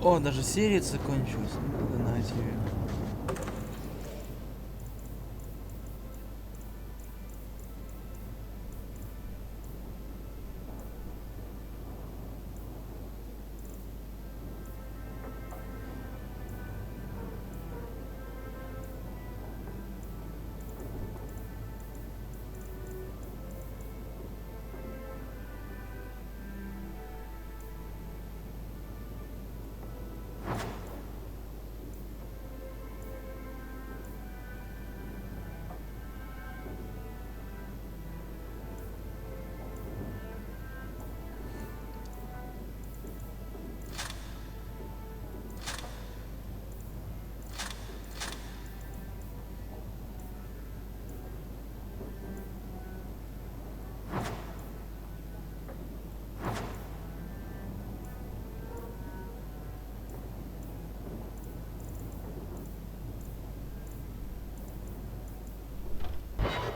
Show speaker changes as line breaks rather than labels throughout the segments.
О, даже серия закончилась. Ну, на тебе.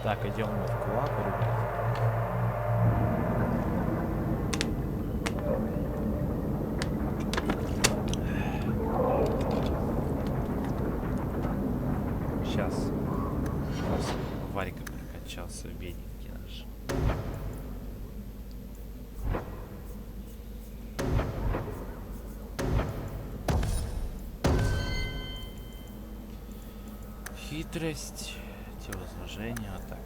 Так, идем мы в клуб, ребят. Сейчас Варика прокачался, бедненький наш. Хитрость. Возражение, вот так.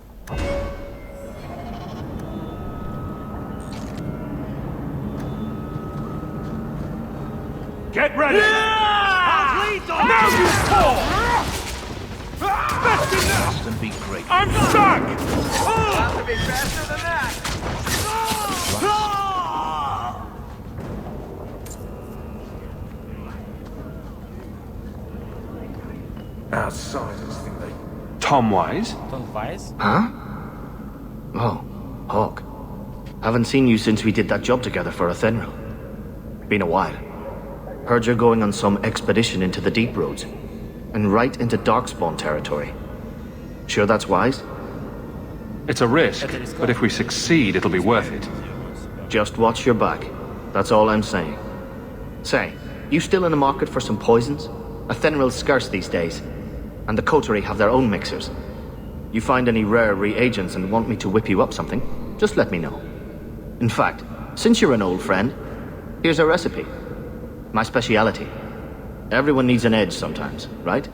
Get ready! Now you fall! That's enough!
And be great.
I'm stuck!
You'll have to be faster than that!
Outsiders think they... Tom Wise?
Tom Wise?
Huh? Oh, Hawk. Haven't seen you since we did that job together for Athenril. Been a while. Heard you're going on some expedition into the deep roads. And right into Darkspawn territory. Sure that's wise?
It's a risk, but if we succeed, it'll be worth it.
Just watch your back. That's all I'm saying. Say, you still in the market for some poisons? Athenril's scarce these days. And the coterie have their own mixers. You find any rare reagents and want me to whip you up something, just let me know. In fact, since you're an old friend, here's a recipe. My speciality. Everyone needs an edge sometimes, right?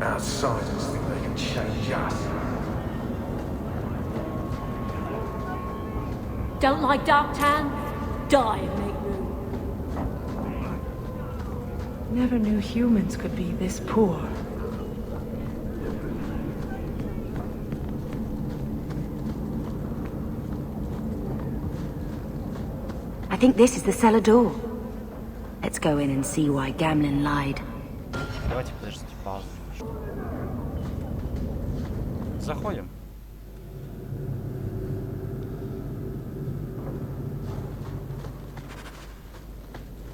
Outsiders think they can change us.
Don't like dark tan? Die and make room.
Never knew humans could be this poor.
I think this is the cellar door. Let's go in and see why Gamlin lied.
Давайте подождите паузу. Заходим.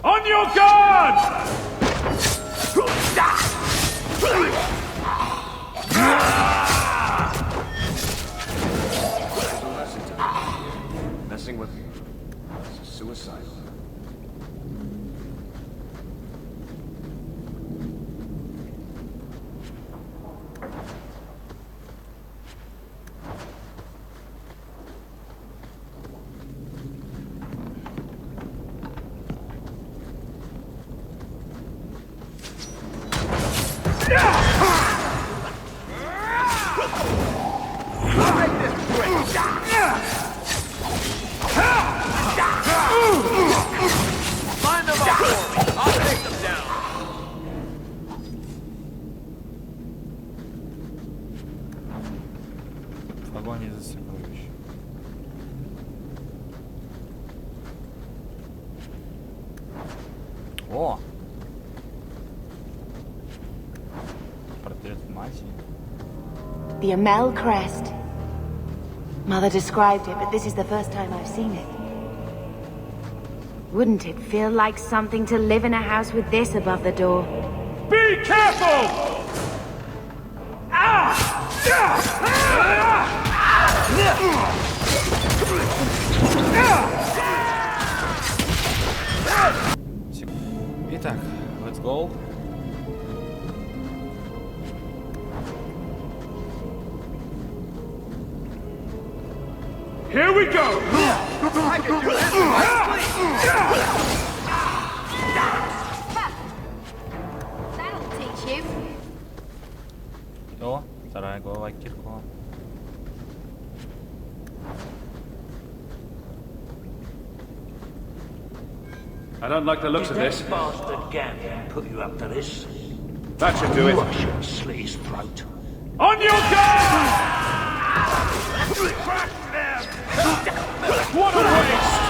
On your guard!
Messing with me. This is suicidal. Find them all for me. I'll take them down.
В погоне за сокровищем. О! Портрет матери.
The Amel crest. Mother described it, but this is the first time I've seen it. Wouldn't it feel like something to live in a house with this above the door?
Be careful! Ah!
we go! I can do this in my sleep!
That'll teach you.
О, вторая глава Киркова.
I don't like the looks of this.
Bastard Gambling put you up to this.
That should do it.
Crush your slit his throat.
On your guard! What a waste!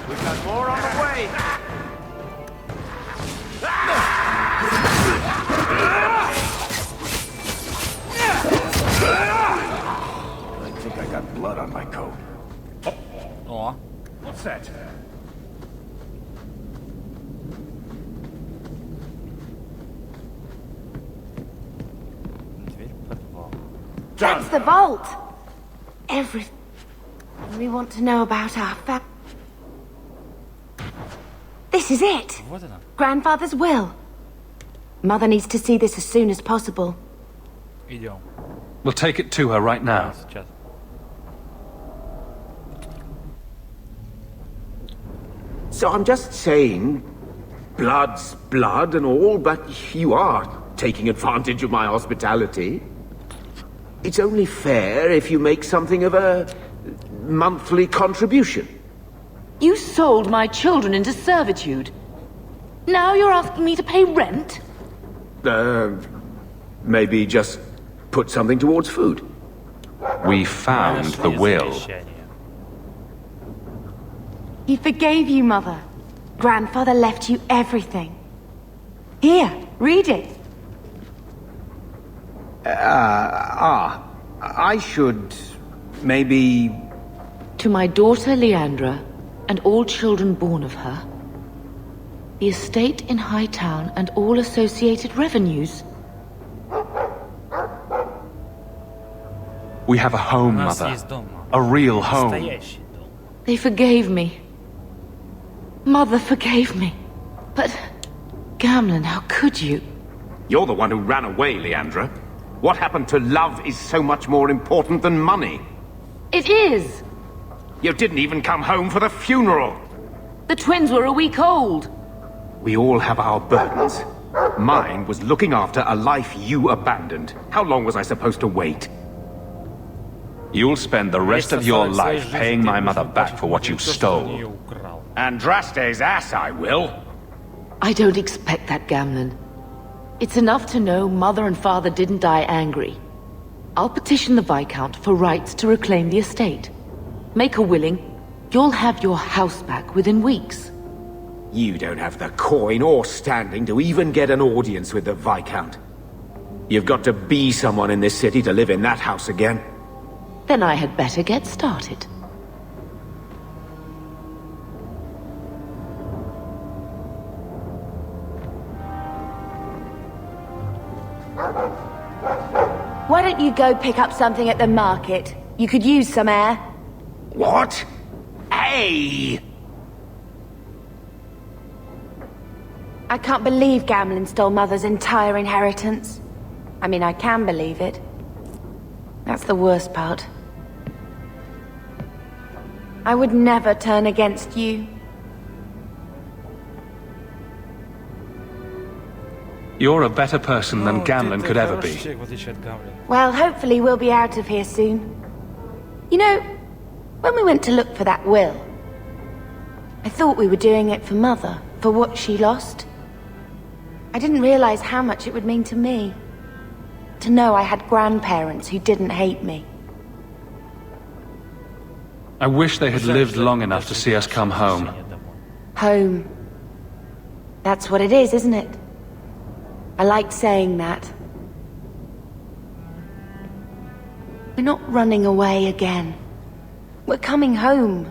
We've got more on the way!
I think I got blood on my coat.
О,
What's that?
дверь в подвал.
That's the vault. Everything we want to know about our This is it.
Вот она.
Grandfather's will. Mother needs to see this as soon as possible.
Идем.
We'll take it to her right now.
Сейчас.
So I'm just saying, blood's blood and all, but you are taking advantage of my hospitality. It's only fair if you make something of a monthly contribution.
You sold my children into servitude. Now you're asking me to pay rent?
Maybe just put something towards food.
We found the will.
He forgave you, Mother. Grandfather left you everything. Here, read it.
I should maybe...
To my daughter Leandra, and all children born of her, the estate in Hightown and all associated revenues.
We have a home,
У нас
Mother.
есть дом.
A real home.
Настоящий дом.
They forgave me. Mother forgave me. But, Gamlin, how could you?
You're the one who ran away, Leandra. What happened to love is so much more important than money.
It is!
You didn't even come home for the funeral.
The twins were a week old.
We all have our burdens. Mine was looking after a life you abandoned. How long was I supposed to wait?
You'll spend the rest of your life paying my mother back for what you stole.
Andraste's ass, I will.
I don't expect that, Gamlin. It's enough to know Mother and Father didn't die angry. I'll petition the Viscount for rights to reclaim the estate. Make her willing, you'll have your house back within weeks.
You don't have the coin or standing to even get an audience with the Viscount. You've got to be someone in this city to live in that house again.
Then I had better get started.
Why don't you go pick up something at the market? You could use some air.
What? Hey!
I can't believe Gamlin stole Mother's entire inheritance. I mean, I can believe it. That's the worst part. I would never turn against you.
You're a better person than Gamlin could ever be.
Well, hopefully we'll be out of here soon. You know, when we went to look for that will, I thought we were doing it for Mother, for what she lost. I didn't realize how much it would mean to me. To know I had grandparents who didn't hate me.
I wish they had lived long enough to see us come home.
Home. That's what it is, isn't it? I like saying that. We're not running away again. We're coming home.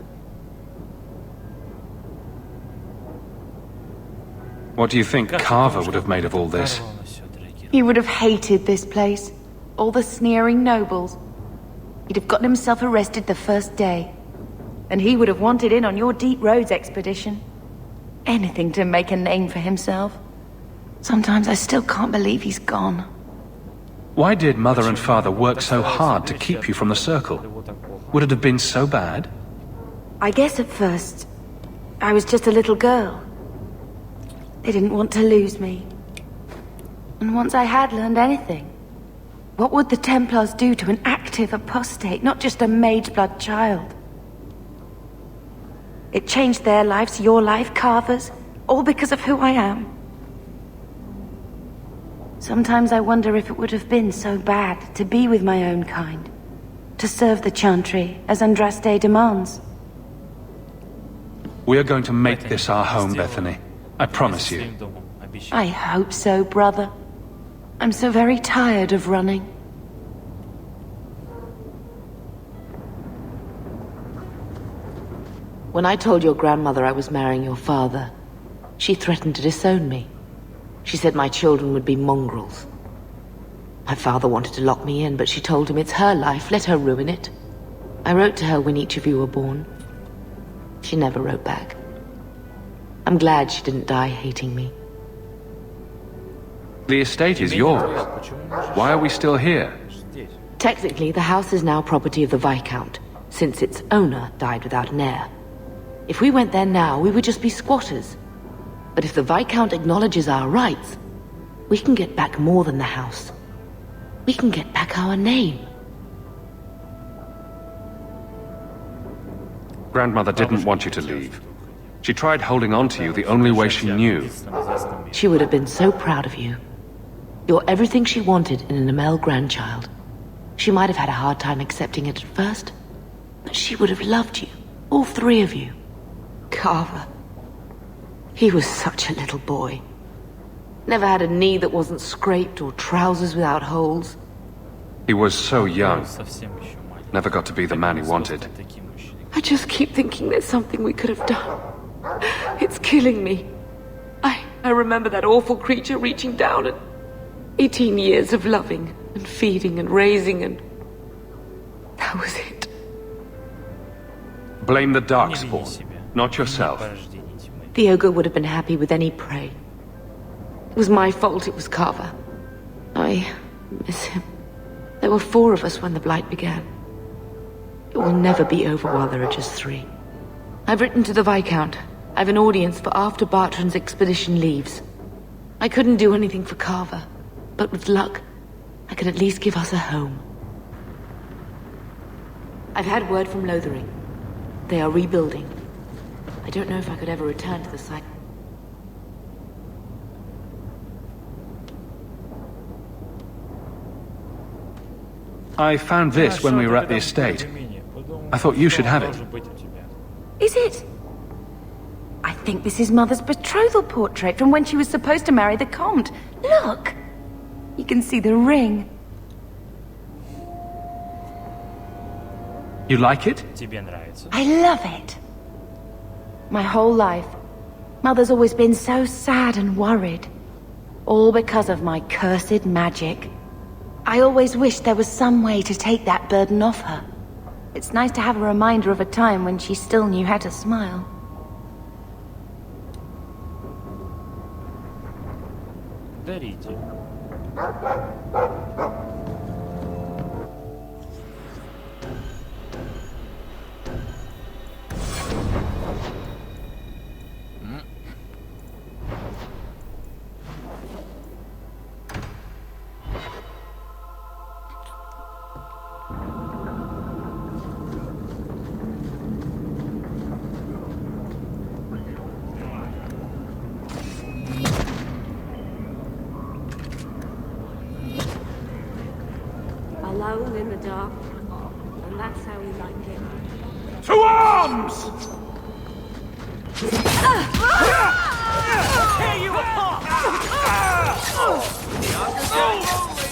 What do you think Carver would have made of all this?
He would have hated this place. All the sneering nobles. He'd have gotten himself arrested the first day. And he would have wanted in on your Deep Roads expedition. Anything to make a name for himself. Sometimes I still can't believe he's gone.
Why did Mother and Father work so hard to keep you from the circle? Would it have been so bad?
I guess at first, I was just a little girl. They didn't want to lose me. And once I had learned anything, what would the Templars do to an active apostate, not just a mage-blood child? It changed their lives, your life, Carver's, all because of who I am. Sometimes I wonder if it would have been so bad to be with my own kind, to serve the Chantry as Andraste demands.
We are going to make this our home, Bethany. I promise you.
I hope so, brother. I'm so very tired of running.
When I told your grandmother I was marrying your father, she threatened to disown me. She said my children would be mongrels. My father wanted to lock me in, but she told him it's her life, let her ruin it. I wrote to her when each of you were born. She never wrote back. I'm glad she didn't die hating me.
The estate is yours. Why are we still here?
Technically, the house is now property of the Viscount, since its owner died without an heir. If we went there now, we would just be squatters. But if the Viscount acknowledges our rights, we can get back more than the house. We can get back our name.
Grandmother didn't want you to leave. She tried holding on to you the only way she knew.
She would have been so proud of you. You're everything she wanted in an Amel grandchild. She might have had a hard time accepting it at first, but she would have loved you, all three of you. Carver. He was such a little boy. Never had a knee that wasn't scraped or trousers without holes.
He was so young. Never got to be the man he wanted.
I just keep thinking there's something we could have done. It's killing me. I remember that awful creature reaching down and 18 years of loving and feeding and raising and... that was it.
Blame the Darkspawn, not yourself.
The ogre would have been happy with any prey. It was my fault it was Carver. I miss him. There were 4 of us when the Blight began. It will never be over while there are just 3. I've written to the Viscount. I've an audience for after Bartran's expedition leaves. I couldn't do anything for Carver, but with luck, I can at least give us a home. I've had word from Lothering. They are rebuilding. I don't know if I could ever return to the site.
I found this when we were at the estate. I thought you should have it.
Is it? I think this is Mother's betrothal portrait from when she was supposed to marry the Comte. Look! You can see the ring.
You like it?
I love it. My whole life, Mother's always been so sad and worried. All because of my cursed magic. I always wished there was some way to take that burden off her. It's nice to have a reminder of a time when she still knew how to smile.
Alone in the dark, and that's how we like it.
To arms! Tear you apart! The underdog only!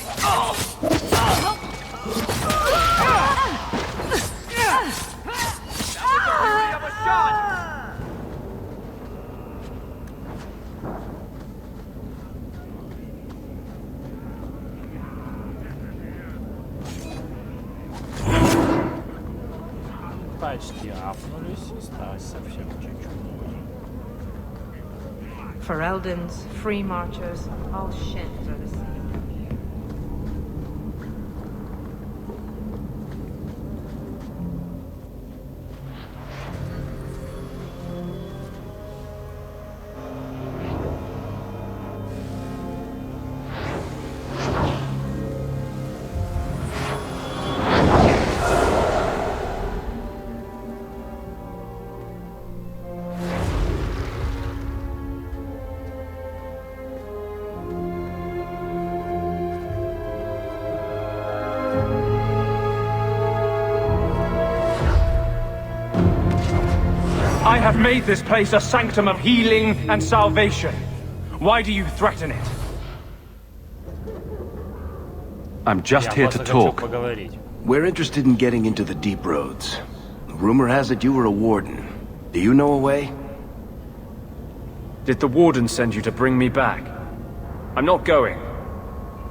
That was a of a shot!
Почти апнулись, осталось совсем чуть-чуть.
For Eldons, free marchers, all shins are the same.
I have made this place a sanctum of healing and salvation. Why do you threaten it?
I'm just here to talk.
We're interested in getting into the deep roads. Rumor has it you were a warden. Do you know a way?
Did the warden send you to bring me back? I'm not going.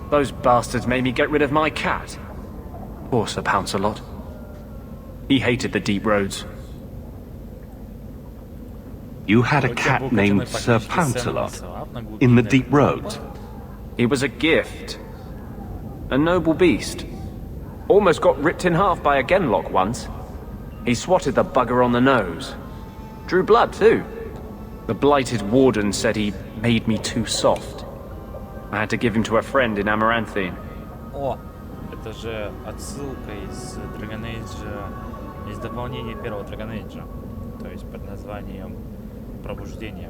Those bastards made me get rid of my cat. Poor Sir Pouncelot. He hated the deep roads.
You had a cat named Sir Pouncelot in the deep roads?
He was a gift. A noble beast. Almost got ripped in half by a genlock once. He swatted the bugger on the nose. Drew blood, too. The blighted warden said he made me too soft. I had to give him to a friend in Amaranthine.
О, это же отсылка из Dragon Age, из дополнения первого Dragon Age, то есть под названием Пробуждение.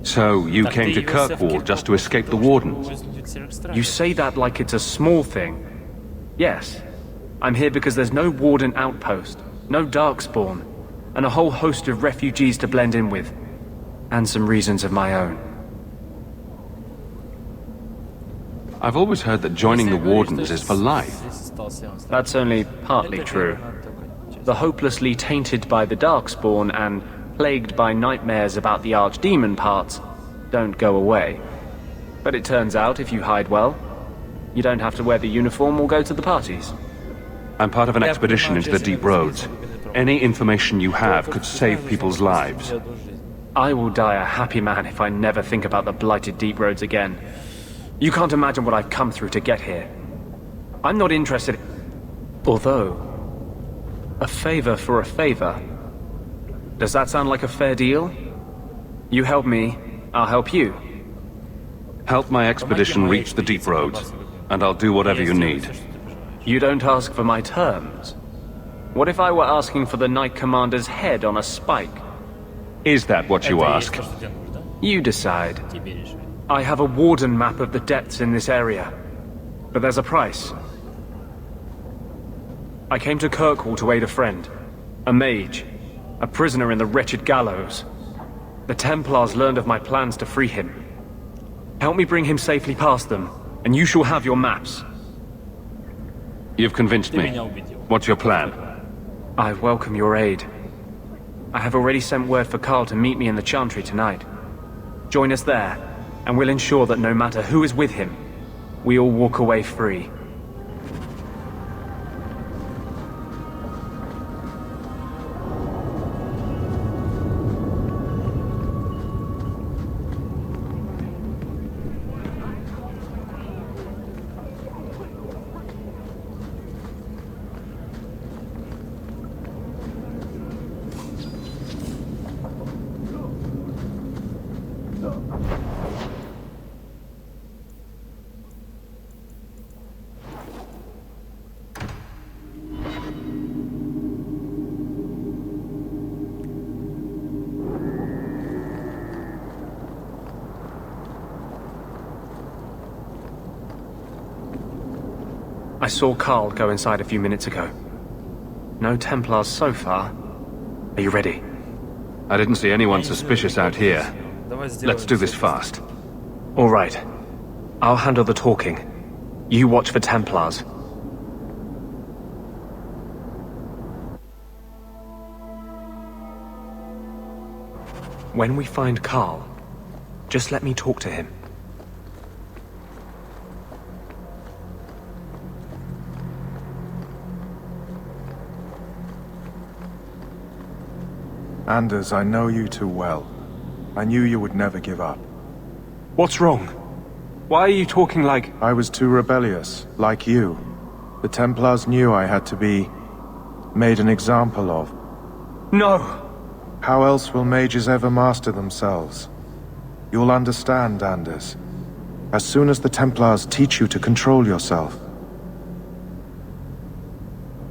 So, you came to Kirkwall just to escape the wardens?
You say that like it's a small thing. Yes. I'm here because there's no warden outpost, no darkspawn, and a whole host of refugees to blend in with. And some reasons of my own.
I've always heard that joining the Wardens is for life.
That's only partly true. The hopelessly tainted by the Darkspawn and plagued by nightmares about the Archdemon parts don't go away. But it turns out if you hide well, you don't have to wear the uniform or go to the parties.
I'm part of an expedition into the deep roads. Any information you have could save people's lives.
I will die a happy man if I never think about the blighted deep roads again. You can't imagine what I've come through to get here. I'm not interested... Although... a favor for a favor. Does that sound like a fair deal? You help me, I'll help you.
Help my expedition reach the deep roads, and I'll do whatever you need.
You don't ask for my terms. What if I were asking for the Knight Commander's head on a spike?
Is that what you ask?
You decide. I have a warden map of the depths in this area, but there's a price. I came to Kirkwall to aid a friend, a mage, a prisoner in the wretched gallows. The Templars learned of my plans to free him. Help me bring him safely past them, and you shall have your maps.
You've convinced me. What's your plan?
I welcome your aid. I have already sent word for Carl to meet me in the Chantry tonight. Join us there, and we'll ensure that no matter who is with him, we all walk away free. I saw Carl go inside a few minutes ago. No Templars so far. Are you ready?
I didn't see anyone suspicious out here. Let's do this fast.
All right. I'll handle the talking. You watch for Templars. When we find Carl, just let me talk to him.
Anders, I know you too well. I knew you would never give up.
What's wrong? Why are you talking like...
I was too rebellious, like you. The Templars knew I had to be... made an example of.
No!
How else will mages ever master themselves? You'll understand, Anders. As soon as the Templars teach you to control yourself.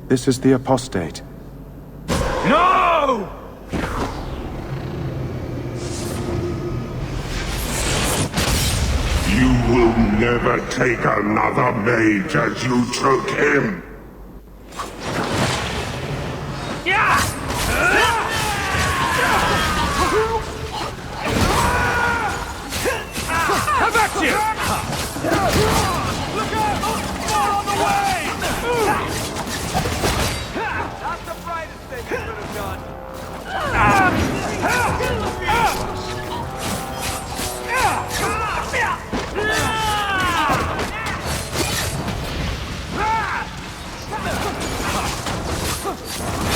This is the apostate.
No!
You will never take another mage as you took him!
Yeah!
Shit! Look out! More on the way! Not the brightest thing you could have done.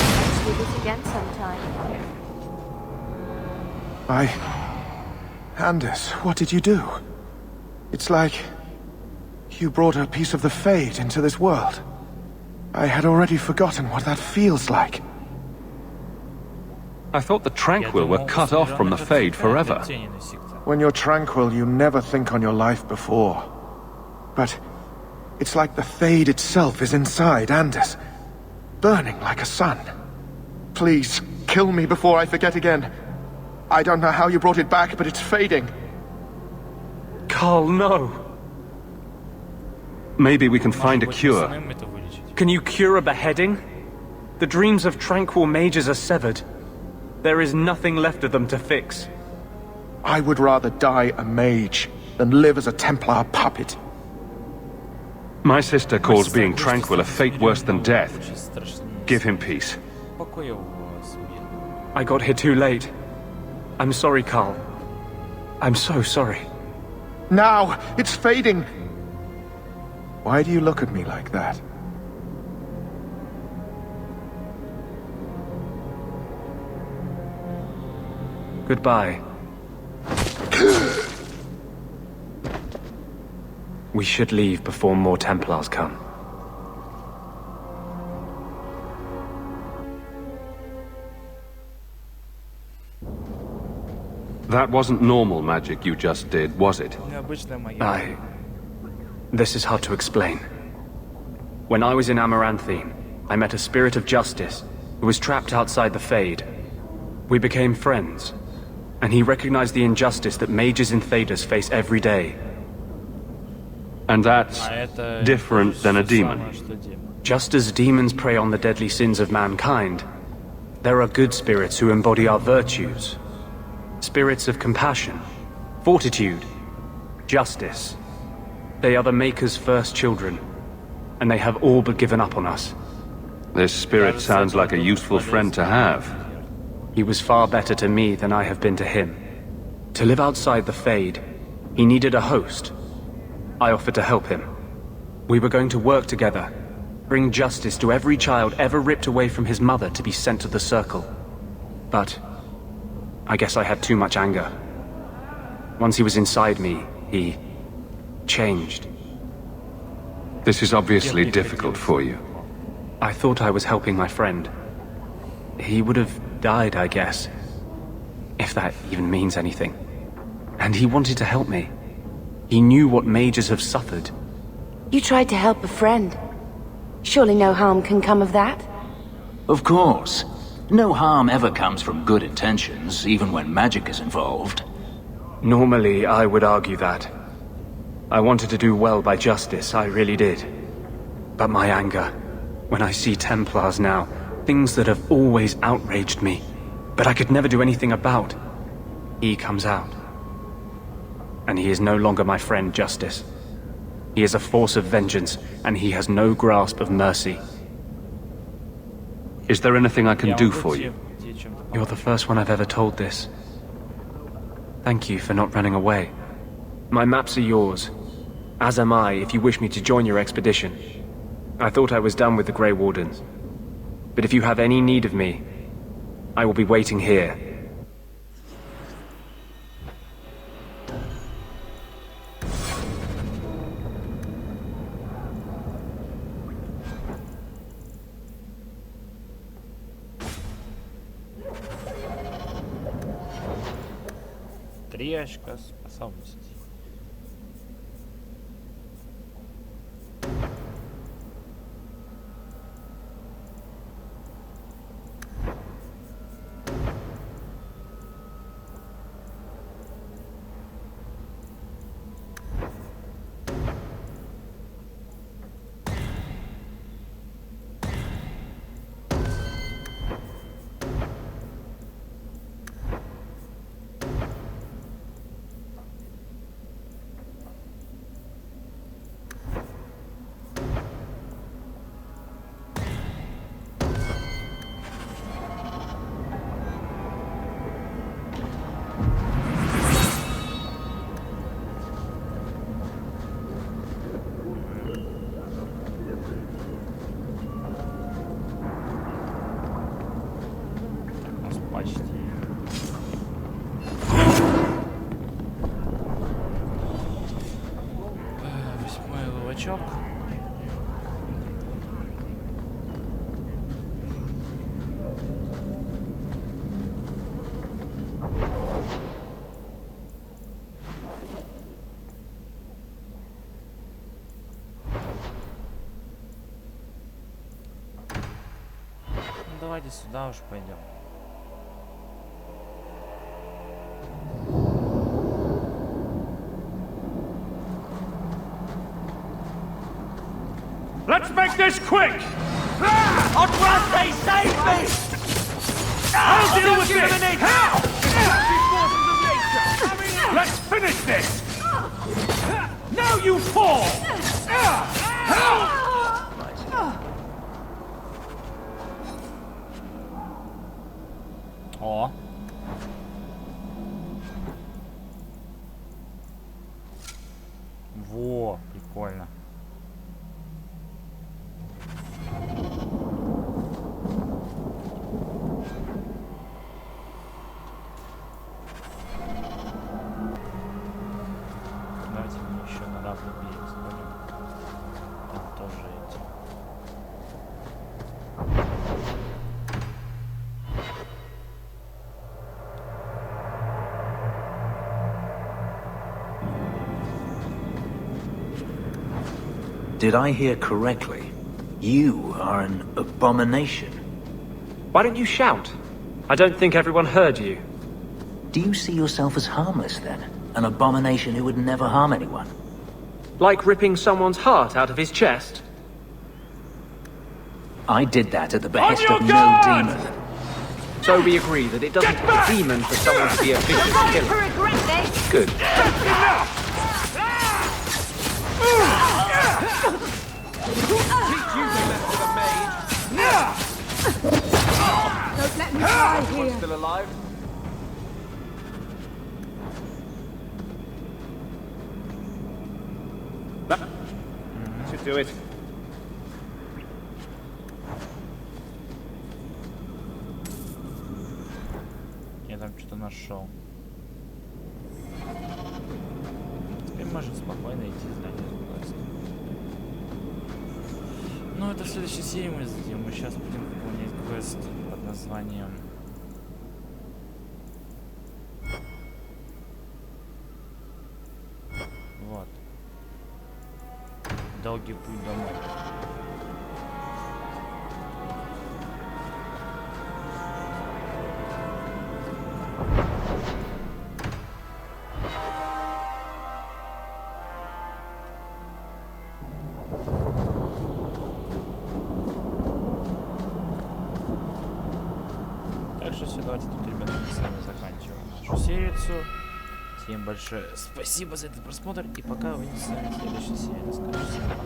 Let's do this again sometime.
Anders, what did you do? It's like you brought a piece of the Fade into this world. I had already forgotten what that feels like.
I thought the Tranquil were cut off from the Fade forever.
When you're tranquil, you never think on your life before. But it's like the Fade itself is inside Anders, burning like a sun. Please, kill me before I forget again. I don't know how you brought it back, but it's fading.
Carl, no.
Maybe we can find a cure.
Can you cure a beheading? The dreams of tranquil mages are severed. There is nothing left of them to fix.
I would rather die a mage than live as a Templar puppet.
My sister calls being tranquil a fate worse than death. Give him peace.
I got here too late. I'm sorry, Carl. I'm so sorry.
Now! It's fading! Why do you look at me like that?
Goodbye. We should leave before more Templars come.
That wasn't normal magic you just did, was it?
This is hard to explain. When I was in Amaranthine, I met a spirit of justice who was trapped outside the Fade. We became friends, and he recognized the injustice that mages and Thaders face every day.
And that's different than a demon.
Just as demons prey on the deadly sins of mankind, there are good spirits who embody our virtues. Spirits of compassion, fortitude, justice. They are the Maker's first children, and they have all but given up on us.
This spirit sounds like a useful friend to have.
He was far better to me than I have been to him. To live outside the Fade, he needed a host. I offered to help him. We were going to work together, bring justice to every child ever ripped away from his mother to be sent to the Circle. But I guess I had too much anger. Once he was inside me, he changed.
This is obviously difficult for you.
I thought I was helping my friend. He would have died, I guess. If that even means anything. And he wanted to help me. He knew what mages have suffered.
You tried to help a friend. Surely no harm can come of that?
Of course. No harm ever comes from good intentions, even when magic is involved.
Normally, I would argue that. I wanted to do well by justice, I really did. But my anger, when I see Templars now, things that have always outraged me, but I could never do anything about, he comes out. And he is no longer my friend, Justice. He is a force of vengeance, and he has no grasp of mercy.
Is there anything I can do for you?
You're the first one I've ever told this. Thank you for not running away. My maps are yours, as am I if you wish me to join your expedition. I thought I was done with the Grey Wardens. But if you have any need of me, I will be waiting here.
Трешка способностей. Почти. Восьмой ловачок. Давайте сюда уж пойдем.
Let's make this quick! On Wednesday, save me! I'll deal with this! Let's finish this! Now you fall!
О. Во, прикольно. Давайте мы еще на равный берег сходим. Там тоже эти.
Did I hear correctly? You are an abomination.
Why don't you shout? I don't think everyone heard you.
Do you see yourself as harmless then? An abomination who would never harm anyone?
Like ripping someone's heart out of his chest?
I did that at the behest of no demon.
So we agree that it doesn't take a demon for someone to be a vicious killer. Good.
Don't let me die here.
Still alive?
Should do it.
Я там что-то нашел. Теперь можем спокойно идти здание власти. Ну, это в следующей серии мы сделаем. Мы сейчас будем выполнять квест под названием... Вот. Долгий путь домой. Так что все, давайте тут, ребята, мы с вами заканчиваем нашу серию. Всем большое спасибо за этот просмотр, и пока увидимся с вами в следующей серии. До скорого.